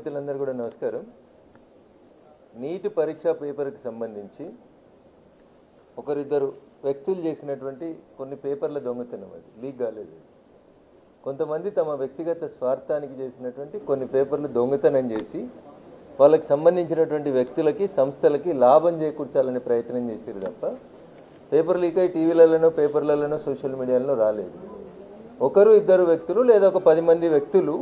మిత్రులందరూ కూడా నమస్కారం. నీట్ పరీక్ష పేపర్కి సంబంధించి ఒకరిద్దరు వ్యక్తులు చేసినటువంటి కొన్ని పేపర్ల దొంగతనం, అది లీక్ కాలేదు. కొంతమంది తమ వ్యక్తిగత స్వార్థానికి చేసినటువంటి కొన్ని పేపర్లు దొంగతనం చేసి వాళ్ళకి సంబంధించినటువంటి వ్యక్తులకి సంస్థలకి లాభం చేకూర్చాలనే ప్రయత్నం చేశారు తప్ప పేపర్ లీక్ అయి టీవీలలోనో పేపర్లలోనో సోషల్ మీడియాలో రాలేదు. ఒకరు ఇద్దరు వ్యక్తులు లేదా ఒక 10 మంది వ్యక్తులు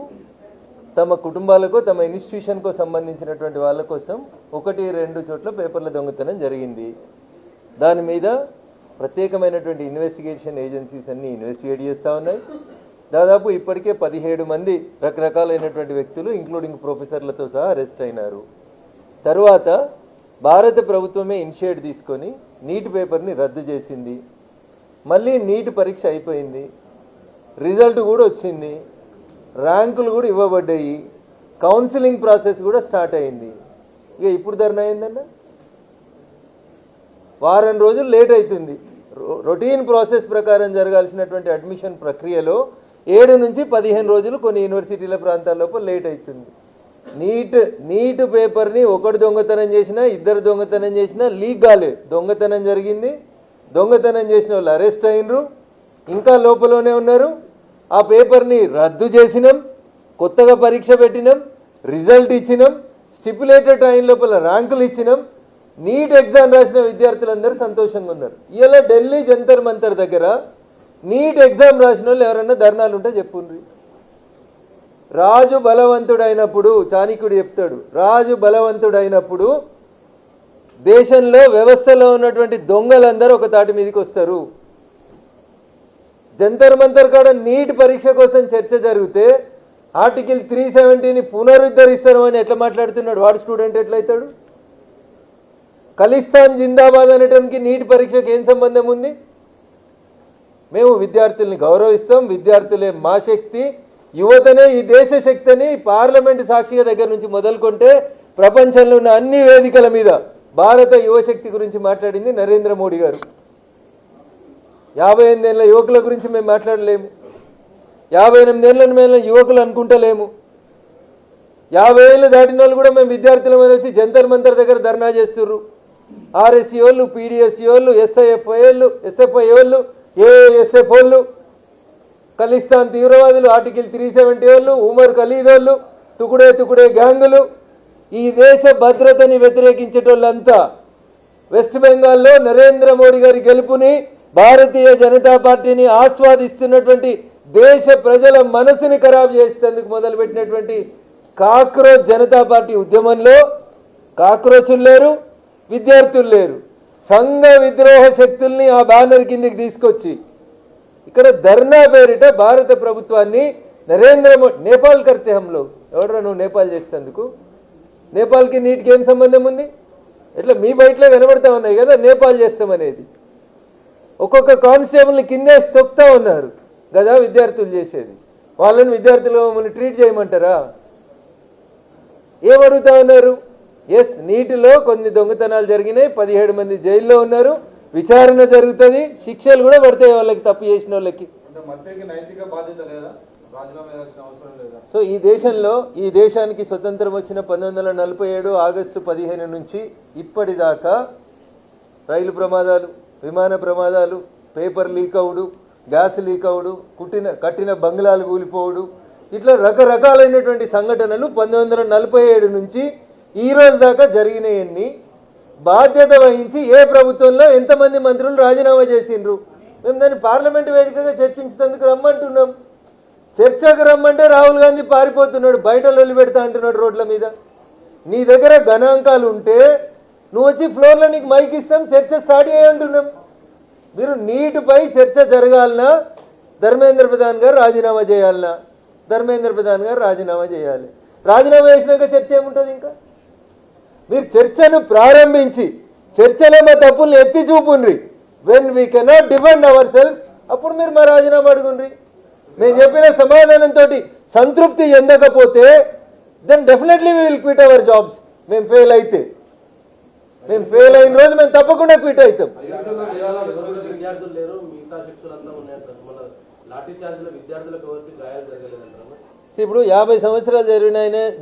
తమ కుటుంబాలకు తమ ఇన్స్టిట్యూషన్కు సంబంధించినటువంటి వాళ్ళ కోసం 1-2 చోట్ల పేపర్ల దొంగతనం జరిగింది. దాని మీద ప్రత్యేకమైనటువంటి ఇన్వెస్టిగేషన్ ఏజెన్సీస్ అన్నీ ఇన్వెస్టిగేట్ చేస్తూ ఉన్నాయి. దాదాపు ఇప్పటికే 17 మంది రకరకాలైనటువంటి వ్యక్తులు ఇంక్లూడింగ్ ప్రొఫెసర్లతో సహా అరెస్ట్ అయినారు. తర్వాత భారత ప్రభుత్వమే ఇనిషియేట్ తీసుకొని నీట్ పేపర్ని రద్దు చేసింది. మళ్ళీ నీట్ పరీక్ష అయిపోయింది, రిజల్ట్ కూడా వచ్చింది, ర్యాంకులు కూడా ఇవ్వబడ్డాయి, కౌన్సిలింగ్ ప్రాసెస్ కూడా స్టార్ట్ అయింది. ఇక ఇప్పుడు ధర్నా అయిందన్న వారం రోజులు లేట్ అవుతుంది. రొటీన్ ప్రాసెస్ ప్రకారం జరగాల్సినటువంటి అడ్మిషన్ ప్రక్రియలో 7 నుంచి 15 రోజులు కొన్ని యూనివర్సిటీల ప్రాంతాల్లోపు లేట్ అవుతుంది. నీట్ పేపర్ని ఒకటి దొంగతనం చేసినా, ఇద్దరు దొంగతనం చేసినా లీక్ కాలేదు. దొంగతనం జరిగింది, దొంగతనం చేసిన వాళ్ళు అరెస్ట్ అయినరు, ఇంకా లోపలనే ఉన్నారు. ఆ పేపర్ని రద్దు చేసినాం, కొత్తగా పరీక్ష పెట్టినాం, రిజల్ట్ ఇచ్చినాం, స్టిపులేటెడ్ టైం లోపల ర్యాంకులు ఇచ్చినాం. నీట్ ఎగ్జామ్ రాసిన విద్యార్థులందరూ సంతోషంగా ఉన్నారు. ఇలా ఢిల్లీ జంతర్ మంతర్ దగ్గర నీట్ ఎగ్జామ్ రాసిన వాళ్ళు ఎవరన్నా ధర్నాలు ఉంటే చెప్పుండ్రి. రాజు బలవంతుడైనప్పుడు, చాణక్యుడు చెప్తాడు, రాజు బలవంతుడైనప్పుడు దేశంలో వ్యవస్థలో ఉన్నటువంటి దొంగలందరూ ఒక తాటి మీదకి వస్తారు. జంతర్ మంతర్ కాడ నీట్ పరీక్ష కోసం చర్చ జరిగితే ఆర్టికల్ 370ని పునరుద్ధరిస్తామని ఎట్లా మాట్లాడుతున్నాడు? వాడు స్టూడెంట్ ఎట్లయితాడు? ఖలిస్తాన్ జిందాబాద్ అనటానికి నీట్ పరీక్షకు ఏం సంబంధం ఉంది? మేము విద్యార్థుల్ని గౌరవిస్తాం, విద్యార్థులే మా శక్తి, యువతనే ఈ దేశ శక్తి అని పార్లమెంటు సాక్షిగా దగ్గర నుంచి మొదలుకుంటే ప్రపంచంలో ఉన్న అన్ని వేదికల మీద భారత యువశక్తి గురించి మాట్లాడింది నరేంద్ర మోడీ గారు. 58 ఏళ్ళ యువకుల గురించి మేము మాట్లాడలేము, 58 ఏళ్ళ మేము యువకులు అనుకుంటలేము. 50 ఏళ్ళు దాటిన వాళ్ళు కూడా మేము విద్యార్థులమని వచ్చి జంతర్ మంతర్ దగ్గర ధర్నా చేస్తుర్రు. ఆర్ఎస్సీ వాళ్ళు, పీడిఎస్సీ వాళ్ళు, ఎస్ఎఫ్ఐ వాళ్ళు, ఏఎస్ఎఫ్ వాళ్ళు, ఖలిస్తాన్ తీవ్రవాదులు, ఆర్టికల్ 370 వాళ్ళు, ఉమర్ ఖలీద్ వాళ్ళు, తుకుడే గ్యాంగులు, ఈ దేశ భద్రతని వ్యతిరేకించేటోళ్ళంతా వెస్ట్ బెంగాల్లో నరేంద్ర మోడీ గారి గెలుపుని, భారతీయ జనతా పార్టీని ఆస్వాదిస్తున్నటువంటి దేశ ప్రజల మనసుని ఖరాబు చేసేందుకు మొదలుపెట్టినటువంటి కాక్రోచ్ జనతా పార్టీ ఉద్యమంలో కాక్రోచులు లేరు, విద్యార్థులు లేరు. సంఘ విద్రోహ శక్తుల్ని ఆ బ్యానర్ కిందకి తీసుకొచ్చి ఇక్కడ ధర్నా పేరిట భారత ప్రభుత్వాన్ని నరేంద్ర మోడీ నేపాల్ కర్తే హంలో, ఎవడరా నువ్వు నేపాల్ చేసేందుకు? నేపాల్కి నీటికి ఏం సంబంధం ఉంది? ఇట్లా మీ బయటలో కనబడతా ఉన్నాయి కదా నేపాల్ చేస్తామనేది. ఒక్కొక్క కానిస్టేబుల్ని కిందేసి తొక్కుతా ఉన్నారు కదా విద్యార్థులు చేసేది. వాళ్ళని విద్యార్థులు మమ్మల్ని ట్రీట్ చేయమంటారా? ఏమడుగుతా ఉన్నారు? ఎస్, నీటిలో కొన్ని దొంగతనాలు జరిగినాయి, 17 మంది జైల్లో ఉన్నారు, విచారణ జరుగుతుంది, శిక్షలు కూడా పడతాయి వాళ్ళకి, తప్పు చేసిన వాళ్ళకి. సో ఈ దేశానికి స్వతంత్రం వచ్చిన 1947 ఆగస్టు 15 నుంచి ఇప్పటిదాకా రైలు ప్రమాదాలు, విమాన ప్రమాదాలు, పేపర్ లీక్ అవుడు, గ్యాస్ లీక్ అవుడు, కట్టిన బంగ్లాలు కూలిపోవుడు, ఇట్లా రకరకాలైనటువంటి సంఘటనలు 1947 నుంచి ఈ రోజు దాకా జరిగినాయన్ని బాధ్యత వహించి ఏ ప్రభుత్వంలో ఎంతమంది మంత్రులు రాజీనామా చేసిండ్రు? మేము దాన్ని పార్లమెంటు వేదికగా చర్చించేందుకు రమ్మంటున్నాం. చర్చకు రమ్మంటే రాహుల్ గాంధీ పారిపోతున్నాడు, బయట లొల్లి పెడతా అంటున్నాడు రోడ్ల మీద. నీ దగ్గర గణాంకాలు ఉంటే నువ్వు వచ్చి ఫ్లోర్లో నీకు మైక్ ఇస్తాం, చర్చ స్టార్ట్ చేయంటున్నాం. మీరు నీటిపై చర్చ జరగాలన్నా ధర్మేంద్ర ప్రధాన్ గారు రాజీనామా చేయాలన్నా ధర్మేంద్ర ప్రధాన్ గారు రాజీనామా చేయాలి. రాజీనామా చేసినాక చర్చ ఏముంటుంది? ఇంకా మీరు చర్చను ప్రారంభించి చర్చలో మా తప్పుల్ని ఎత్తి చూపుండ్రి. When we cannot defend ourself, అప్పుడు మీరు మా రాజీనామా అడుగుండ్రి. మేము చెప్పిన సమాధానంతో సంతృప్తి చెందకపోతే then definitely we will quit our jobs. మేము ఫెయిల్ అయితే, మేము ఫెయిల్ అయిన రోజు మేము తప్పకుండా క్విట్ అవుతాం. ఇప్పుడు 50 సంవత్సరాలు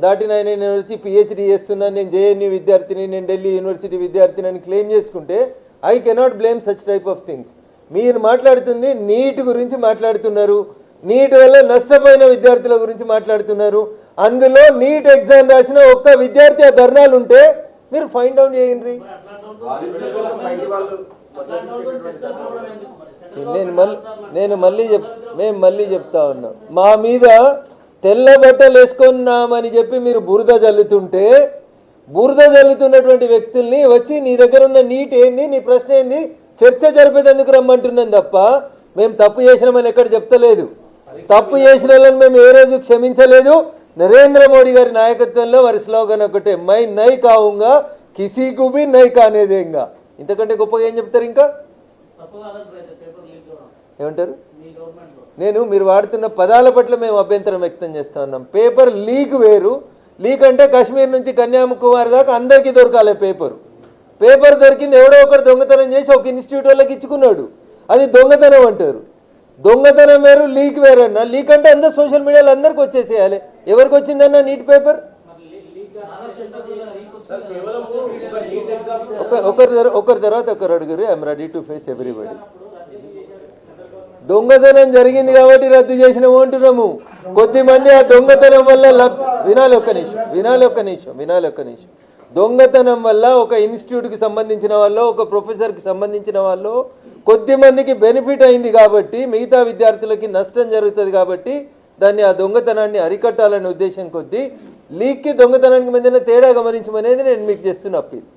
దాటిన ఆయన నేను వచ్చి పిహెచ్డీ చేస్తున్నాను, నేను జేఎన్యూ విద్యార్థిని, నేను ఢిల్లీ యూనివర్సిటీ విద్యార్థిని అని క్లెయిమ్ చేసుకుంటే I cannot blame such type of things. మీరు మాట్లాడుతుంది నీట్ గురించి మాట్లాడుతున్నారు, నీట్ వల్ల నష్టపోయిన విద్యార్థుల గురించి మాట్లాడుతున్నారు. అందులో నీట్ ఎగ్జామ్ రాసిన ఒక్క విద్యార్థి ఆ ధర్నాలు ఉంటే మీరు ఫైండ్ అవుట్ చేయండి. మేము మళ్ళీ చెప్తా ఉన్నాం, మా మీద తెల్ల బట్టలు వేసుకున్నామని చెప్పి మీరు బురద జల్లుతుంటే, బురద జల్లుతున్నటువంటి వ్యక్తుల్ని వచ్చి నీ దగ్గర ఉన్న నీట్ ఏంది, నీ ప్రశ్న ఏంది, చర్చ జరిపేందుకు రమ్మంటున్నాం తప్ప మేము తప్పు చేసినామని ఎక్కడ చెప్తలేదు. తప్పు చేసిన వాళ్ళని మేము ఏ రోజు క్షమించలేదు. నరేంద్ర మోడీ గారి నాయకత్వంలో వారి స్లోగన్ ఒకటే, మై నై కావుంగా కిసీకు బి నై కానేదేంగా. ఇంతకంటే గొప్పగా ఏం చెప్తారు? ఇంకా ఏమంటారు? మీరు వాడుతున్న పదాల పట్ల మేము అభ్యంతరం వ్యక్తం చేస్తా ఉన్నాం. పేపర్ లీక్ వేరు. లీక్ అంటే కాశ్మీర్ నుంచి కన్యాకుమారి దాకా అందరికీ దొరకాలి పేపర్. పేపర్ దొరికింది ఎవడో ఒకటి దొంగతనం చేసి ఒక ఇన్స్టిట్యూట్ వాళ్ళకి ఇచ్చుకున్నాడు, అది దొంగతనం అంటారు. దొంగతనం వేరు, లీక్ వేరు అన్న. లీక్ అంటే అందరు సోషల్ మీడియాలో అందరికి వచ్చేసేయాలి. ఎవరికి వచ్చిందన్న నీట్ పేపర్? ఒకరి తర్వాత ఒకరు అడుగురు. I'm ready to face everybody. దొంగతనం జరిగింది కాబట్టి రద్దు చేసినాము అంటున్నాము. కొద్దిమంది ఆ దొంగతనం వల్ల వినాలి ఒక్క నిమిషం. దొంగతనం వల్ల ఒక ఇన్స్టిట్యూట్కి సంబంధించిన వాళ్ళు, ఒక ప్రొఫెసర్కి సంబంధించిన వాళ్ళు కొద్ది మందికి బెనిఫిట్ అయింది కాబట్టి, మిగతా విద్యార్థులకి నష్టం జరుగుతుంది కాబట్టి దాన్ని ఆ దొంగతనాన్ని అరికట్టాలనే ఉద్దేశం కొద్దీ లీక్కి దొంగతనానికి మధ్యన తేడా గమనించమనేది నేను మీకు చేస్తున్న అప్పీల్.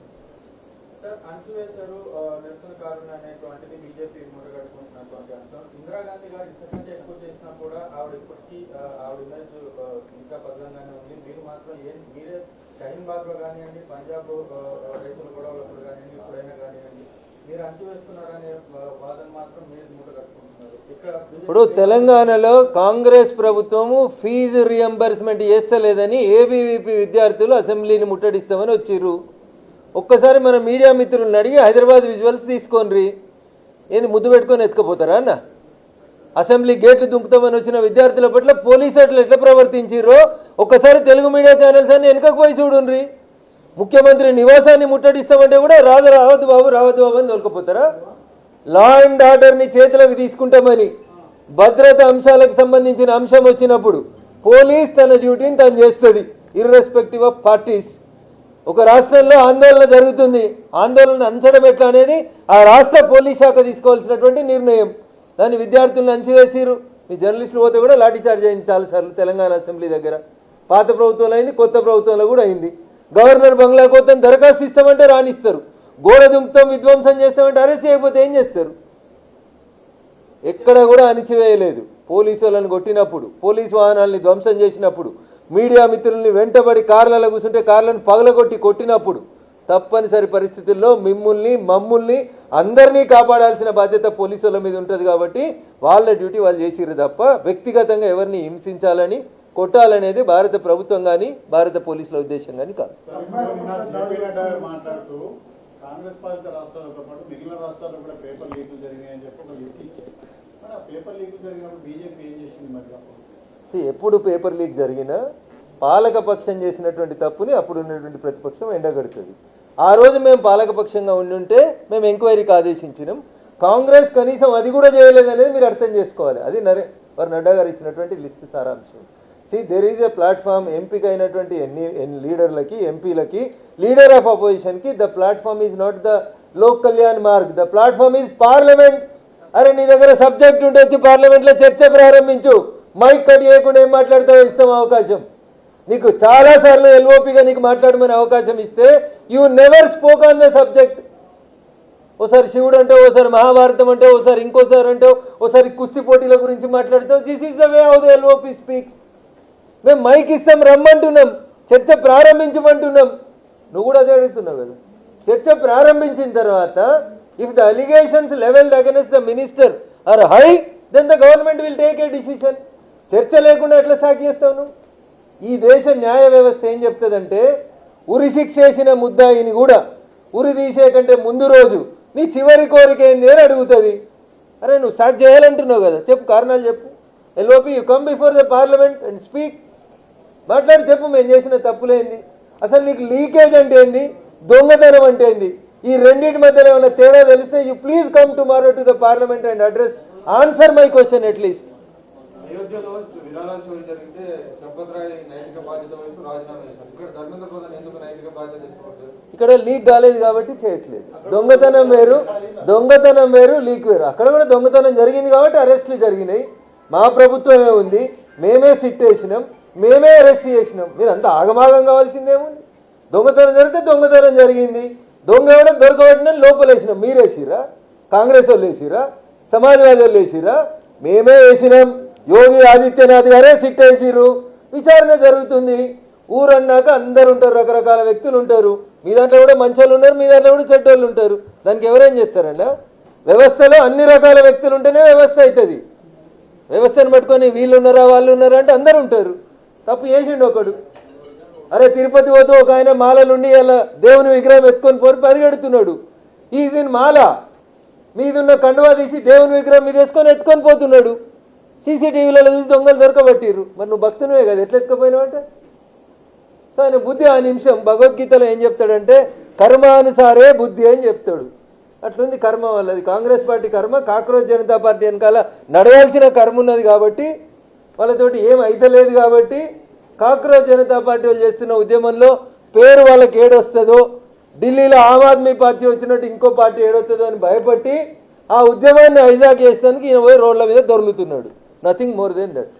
ఇప్పుడు తెలంగాణలో కాంగ్రెస్ ప్రభుత్వము ఫీజు రియంబర్స్మెంట్ చేస్తలేదని ఏబీవీపీ విద్యార్థులు అసెంబ్లీని ముట్టడిస్తామని వచ్చిర్రు. ఒక్కసారి మన మీడియా మిత్రులను అడిగి హైదరాబాద్ విజువల్స్ తీసుకోండి. ఏంది ముద్దు పెట్టుకొని ఎత్తుకపోతారా అన్న? అసెంబ్లీ గేట్లు దుంకుతామని వచ్చిన విద్యార్థుల పట్ల పోలీసు అట్లు ఎట్లా ప్రవర్తించిర్రో ఒక్కసారి తెలుగు మీడియా ఛానల్స్ అన్ని వెనుకకు పోయి చూడండి. ముఖ్యమంత్రి నివాసాన్ని ముట్టడిస్తామంటే కూడా రావద్దు బాబు అని తోలుకపోతారా? లా అండ్ ఆర్డర్ని చేతులకు తీసుకుంటామని భద్రత అంశాలకు సంబంధించిన అంశం వచ్చినప్పుడు పోలీస్ తన డ్యూటీని తను చేస్తుంది, ఇర్రెస్పెక్టివ్ ఆఫ్ పార్టీస్. ఒక రాష్ట్రంలో ఆందోళన జరుగుతుంది, ఆందోళన అంచడం ఎట్లా అనేది ఆ రాష్ట్ర పోలీస్ శాఖ తీసుకోవాల్సినటువంటి నిర్ణయం. దాన్ని విద్యార్థులను అంచివేసిరు. మీ జర్నలిస్టులు పోతే కూడా లాఠీచార్జ్ అయింది చాలాసార్లు తెలంగాణ అసెంబ్లీ దగ్గర. పాత ప్రభుత్వంలో అయింది, కొత్త ప్రభుత్వంలో కూడా అయింది. గవర్నర్ బంగ్లా కోసం దరఖాస్తు ఇస్తామంటే రానిస్తారు, గోడ దుంకుతాం విధ్వంసం చేస్తామంటే అరెస్ట్ చేయకపోతే ఏం చేస్తారు? ఎక్కడ కూడా అణిచివేయలేదు. పోలీసు వాళ్ళని కొట్టినప్పుడు, పోలీసు వాహనాలని ధ్వంసం చేసినప్పుడు, మీడియా మిత్రుల్ని వెంటబడి కార్లలో కూర్చుంటే కార్లను పగలగొట్టి కొట్టినప్పుడు తప్పనిసరి పరిస్థితుల్లో మమ్మల్ని అందరినీ కాపాడాల్సిన బాధ్యత పోలీసు వాళ్ళ మీద ఉంటుంది. కాబట్టి వాళ్ళ డ్యూటీ వాళ్ళు చేసిరు తప్ప వ్యక్తిగతంగా ఎవరిని హింసించాలని కొట్టాలనేది భారత ప్రభుత్వం కానీ భారత పోలీసుల ఉద్దేశం కానీ కాదు. కాంగ్రెస్ పాలిత రాష్ట్రాలతో పాటు మిగిలిన రాష్ట్రాల్లో కూడా పేపర్ లీకులు జరిగాయని చెప్పి ఒక లిస్ట్ ఇచ్చారు. మరి ఆ పేపర్ లీకులు జరిగినప్పుడు బీజేపీ ఏం చేసింది? మరి ఎప్పుడు పేపర్ లీక్ జరిగినా పాలకపక్షం చేసినటువంటి తప్పుని అప్పుడు ఉన్నటువంటి ప్రతిపక్షం ఎండగడుతుంది. ఆ రోజు మేము పాలకపక్షంగా ఉండుంటే మేము ఎంక్వైరీకి ఆదేశించినాం. కాంగ్రెస్ కనీసం అది కూడా చేయలేదనేది మీరు అర్థం చేసుకోవాలి. అది నడ్డా గారు ఇచ్చినటువంటి లిస్టు సారాంశం. There is a platform. ఎంపిక అయినటువంటి లీడర్లకి, ఎంపీలకి, లీడర్ ఆఫ్ అపోజిషన్కి the platform is not the Lok Kalyan Marg, the platform is Parliament. అరే నీ దగ్గర సబ్జెక్ట్ ఉంటే వచ్చి పార్లమెంట్లో చర్చ ప్రారంభించు. మైక్ కట్ చేయకుండా ఏం మాట్లాడతావో ఇస్తాం అవకాశం. నీకు చాలాసార్లు ఎల్ఓపిగా నీకు మాట్లాడమని అవకాశం ఇస్తే you never spoke on the subject. ఓసారి శివుడు అంటే, ఓసారి మహాభారతం అంటే, ఓసారి ఇంకోసారి అంటే, ఓసారి కుస్తీ పోటీల గురించి మాట్లాడతావు. This is the way how the LOP speaks. మేము మైక్ ఇస్తాం, రమ్మంటున్నాం, చర్చ ప్రారంభించమంటున్నాం. నువ్వు కూడా అదే అడుగుతున్నావు కదా. చర్చ ప్రారంభించిన తర్వాత if the allegations levelled against the minister are high, then the government will take a decision. చర్చ లేకుండా ఎట్లా సాకి చేస్తావు నువ్వు? ఈ దేశ న్యాయ వ్యవస్థ ఏం చెప్తుందంటే, ఉరి శిక్ష వేసిన ముద్దాయిని కూడా ఉరి తీసే కంటే ముందు రోజు నీ చివరి కోరిక ఏంది అని అడుగుతుంది. అరే నువ్వు సాక్ చేయాలంటున్నావు కదా, చెప్పు, కారణాలు చెప్పు. LOP you come before the parliament and speak. మాట్లాడి చెప్పు మేము చేసిన తప్పులేంది, అసలు నీకు లీకేజ్ అంటే ఏంది, దొంగతనం అంటే ఏంది, ఈ రెండింటి మధ్యలో ఏమైనా తేడా తెలిస్తే you please come tomorrow to the parliament and address answer my question at least. అయోధ్యలో విరాళాల చోరీ జరిగితే చంపత్ రాయ్ నైతిక బాధ్యత వహిస్తూ రాజీనామా చేశారు. ఇక్కడ ధర్మేంద్ర ప్రధాన్ ఎందుకు నైతిక బాధ్యత తీసుకుంటారు? ఇక్కడ లీక్ కాలేదు కాబట్టి చేయట్లేదు. దొంగతనం వేరు లీక్ వేరు. అక్కడ కూడా దొంగతనం జరిగింది కాబట్టి అరెస్టులు జరిగినాయి. మా ప్రభుత్వమే ఉంది, మేమే సిట్ వేసినాం, మేమే అరెస్ట్ చేసినాం. మీరు అంత ఆగమాగం కావాల్సిందేముంది? దొంగతనం జరిగితే దొంగతనం జరిగింది, దొంగ ఎవడో దొరకబట్టిన లోపలేసినాం. మీరేసిరా, కాంగ్రెస్ వాళ్ళు వేసిరా, సమాజ్వాదీ వాళ్ళు వేసిరా, మేమే వేసినాం. యోగి ఆదిత్యనాథ్ గారే సిట్ వేసిరు, విచారణ జరుగుతుంది. ఊరన్నాక అందరు ఉంటారు, రకరకాల వ్యక్తులు ఉంటారు. మీ దాంట్లో కూడా మంచోళ్ళు ఉన్నారు, మీ దాంట్లో కూడా చెడ్డోళ్ళు ఉంటారు. దానికి ఎవరేం చేస్తారన్న? వ్యవస్థలో అన్ని రకాల వ్యక్తులు ఉంటేనే వ్యవస్థ అవుతుంది. వ్యవస్థను పట్టుకొని వీళ్ళు ఉన్నారా వాళ్ళు ఉన్నారా అంటే అందరు ఉంటారు. తప్పు చేసిండు ఒకడు. అరే తిరుపతి పోతూ ఒక ఆయన మాలలుండి అలా దేవుని విగ్రహం ఎత్తుకొని పోయి పరిగెడుతున్నాడు. ఈజ్ ఇన్ మాల, మీదున్న కండువా తీసి దేవుని విగ్రహం మీద వేసుకొని ఎత్తుకొని పోతున్నాడు. సీసీటీవీలలో చూసి దొంగలు దొరకబట్టిర్రు. మరి నువ్వు భక్తునివే కదా, ఎట్లా ఎత్తుకపోయినావంటే? సో ఆయన బుద్ధి ఆ నిమిషం భగవద్గీతలో ఏం చెప్తాడంటే కర్మానుసారే బుద్ధి అని చెప్తాడు. అట్లుంది కర్మ వాళ్ళది. కాంగ్రెస్ పార్టీ కర్మ, కాక్రోచ్ జనతా పార్టీ వెనకాల నడవాల్సిన కర్మ ఉన్నది కాబట్టి, వాళ్ళతోటి ఏం అయితలేదు కాబట్టి, కాక్రోచ్ జనతా పార్టీ వాళ్ళు చేస్తున్న ఉద్యమంలో పేరు వాళ్ళకి ఏడొస్తుందో, ఢిల్లీలో ఆమ్ ఆద్మీ పార్టీ వచ్చినట్టు ఇంకో పార్టీ ఏడొస్తుందో అని భయపట్టి ఆ ఉద్యమాన్ని హైజాక్ చేసేందుకు ఈయన పోయి రోడ్ల మీద దొరుకుతున్నాడు. Nothing more than that.